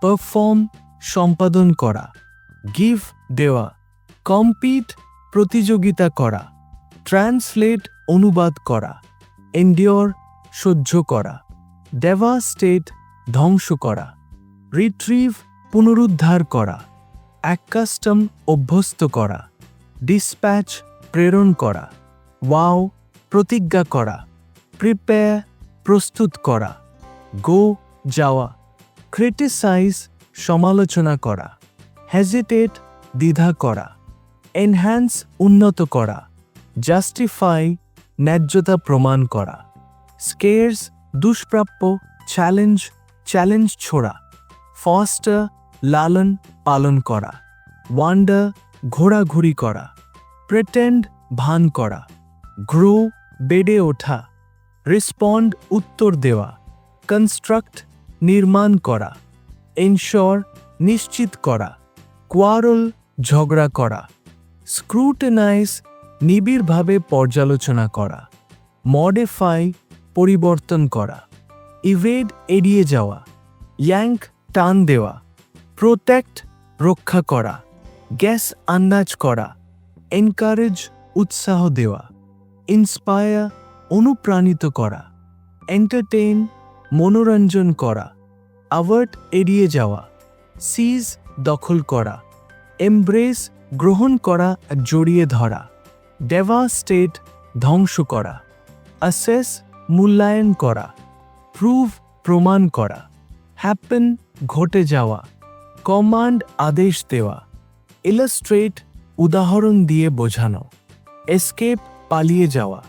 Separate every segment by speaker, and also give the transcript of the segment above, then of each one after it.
Speaker 1: Perform সম্পাদন করা, give দেওয়া, কম্পিট প্রতিযোগিতা করা, ট্রান্সলেট অনুবাদ করা, এন্ডিওর সহ্য করা, ডেভাস্টেট ধ্বংস করা, রিট্রিভ পুনরুদ্ধার করা, অ্যাকাস্টম অভ্যস্ত করা, ডিসপ্যাচ প্রেরণ করা, ওয়াও প্রতিজ্ঞা করা, প্রিপেয়ার প্রস্তুত করা, গো যাওয়া, ক্রিটিসাইজ সমালোচনা করা, হেজিটেট দ্বিধা করা, এনহ্যান্স উন্নত করা, জাস্টিফাই ন্যায্যতা প্রমাণ করা, স্কেয়ার্স দুষ্প্রাপ্য, চ্যালেঞ্জ ছোড়া, ফস্টার লালন পালন করা, ওয়ান্ডার ঘোরাঘুরি করা, প্রেটেন্ড ভান করা, গ্রো বেড়ে ওঠা, রেসপন্ড উত্তর দেওয়া, কনস্ট্রাক্ট নির্মাণ করা, এনশোর নিশ্চিত করা, কোয়ারল ঝগড়া করা, স্ক্রুটেনাইজ নিবিড়ভাবে পর্যালোচনা করা, মডিফাই পরিবর্তন করা, ইভেড এড়িয়ে যাওয়া, ইয়াঙ্ক টান দেওয়া, প্রোটেক্ট রক্ষা করা, গ্যাস আন্দাজ করা, এনকারেজ উৎসাহ দেওয়া, ইন্সপায়ার অনুপ্রাণিত করা, এন্টারটেইন মনোরঞ্জন করা, অ্যাভার্ট এড়িয়ে যাওয়া, সিজ দখল করা, এমব্রেস গ্রহণ করা জড়িয়ে ধরা, ডেভাস্টেট ধ্বংস করা, অ্যাসেস মূল্যায়ন করা, প্রুভ প্রমাণ করা, হ্যাপেন ঘটে যাওয়া, কমান্ড আদেশ দেওয়া, ইলাস্ট্রেট উদাহরণ দিয়ে বোঝানো, এসকেপ পালিয়ে যাওয়া,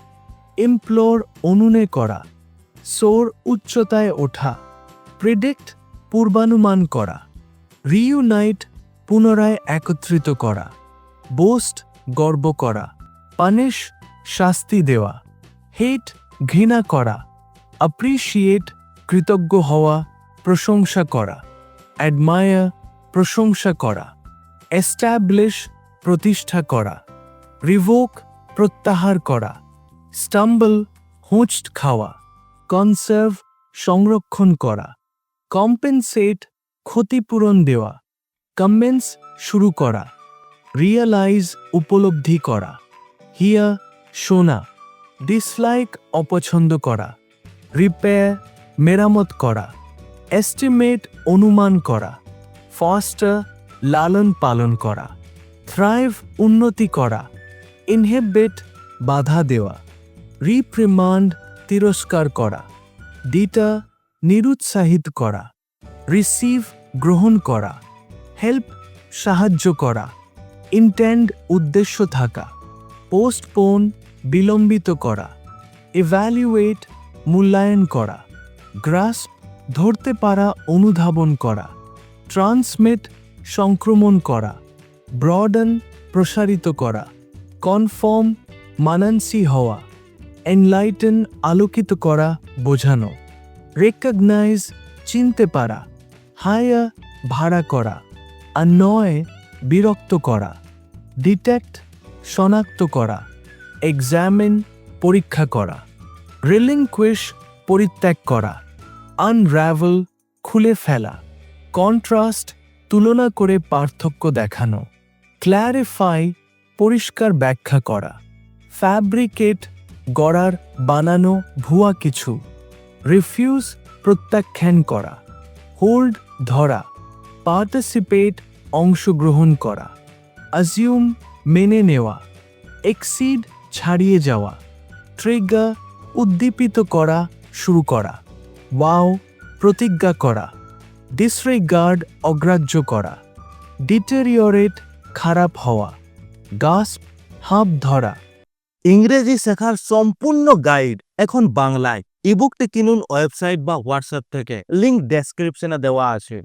Speaker 1: ইমপ্লোর অনুনে করা, সোর উচ্চতায় ওঠা, প্রিডিক্ট পূর্বানুমান করা, রিইউনাইট পুনরায় একত্রিত করা, বোস্ট গর্ব করা, পানিশ শাস্তি দেওয়া, হেট ঘৃণা করা, অ্যাপ্রিশিয়েট কৃতজ্ঞ হওয়া প্রশংসা করা, অ্যাডমায়ার প্রশংসা করা, এস্টাবলিশ প্রতিষ্ঠা করা, রিভোক প্রত্যাহার করা, স্টাম্বল হোঁচট খাওয়া, কনসার্ভ সংরক্ষণ করা, কম্পেনসেট ক্ষতিপূরণ দেওয়া, কমেন্স শুরু করা, রিয়ালাইজ উপলব্ধি করা, হিয়ার শোনা, ডিসলাইক অপছন্দ করা, রিপেয়ার মেরামত করা, এস্টিমেট অনুমান করা, ফস্টার লালন পালন করা, থ্রাইভ উন্নতি করা, ইনহেবিট বাধা দেওয়া, রিপ্রিমান্ড তিরস্কার করা, ডিটার নিরুৎসাহিত করা, রিসিভ গ্রহণ করা, হেল্প সাহায্য করা, ইন্টেন্ড উদ্দেশ্য থাকা, পোস্টপোন বিলম্বিত করা, ইভ্যালুয়েট মূল্যায়ন করা, গ্রাস্প ধরতে পারা অনুধাবন করা, ট্রান্সমিট সংক্রমণ করা, ব্রডন প্রসারিত করা, কনফর্ম মানানসি হওয়া, এনলাইটেন আলোকিত করা বোঝানো, রেকগনাইজ চিনতে পারা, হায়ার ভাড়া করা, অ্যানয় বিরক্ত করা, ডিটেক্ট শনাক্ত করা, এক্সামিন পরীক্ষা করা, রিলিংকুইশ পরিত্যাগ করা, আনরাভেল খুলে ফেলা, কন্ট্রাস্ট তুলনা করে পার্থক্য দেখানো, ক্ল্যারিফাই পরিষ্কার ব্যাখ্যা করা, ফ্যাব্রিকেট গড়ার বানানো ভুয়া কিছু, রিফিউজ প্রত্যাখ্যান করা, হোল্ড ধরা, পার্টিসিপেট অংশগ্রহণ করা, অ্যাজিউম মেনে নেওয়া, এক্সিড ছাড়িয়ে যাওয়া, ট্রিগার উদ্দীপিত করা শুরু করা, ওয়াও প্রতিজ্ঞা করা, ডিসরিগার্ড অগ্রাহ্য করা, ডিটেরিওরেট খারাপ হওয়া, গাস্প হাঁপ ধরা।
Speaker 2: ইংরেজি শেখার সম্পূর্ণ গাইড এখন বাংলায়। ইবুকটি কিনুন ওয়েবসাইট বা হোয়াটসঅ্যাপ থেকে, লিংক ডেসক্রিপশনে দেওয়া আছে।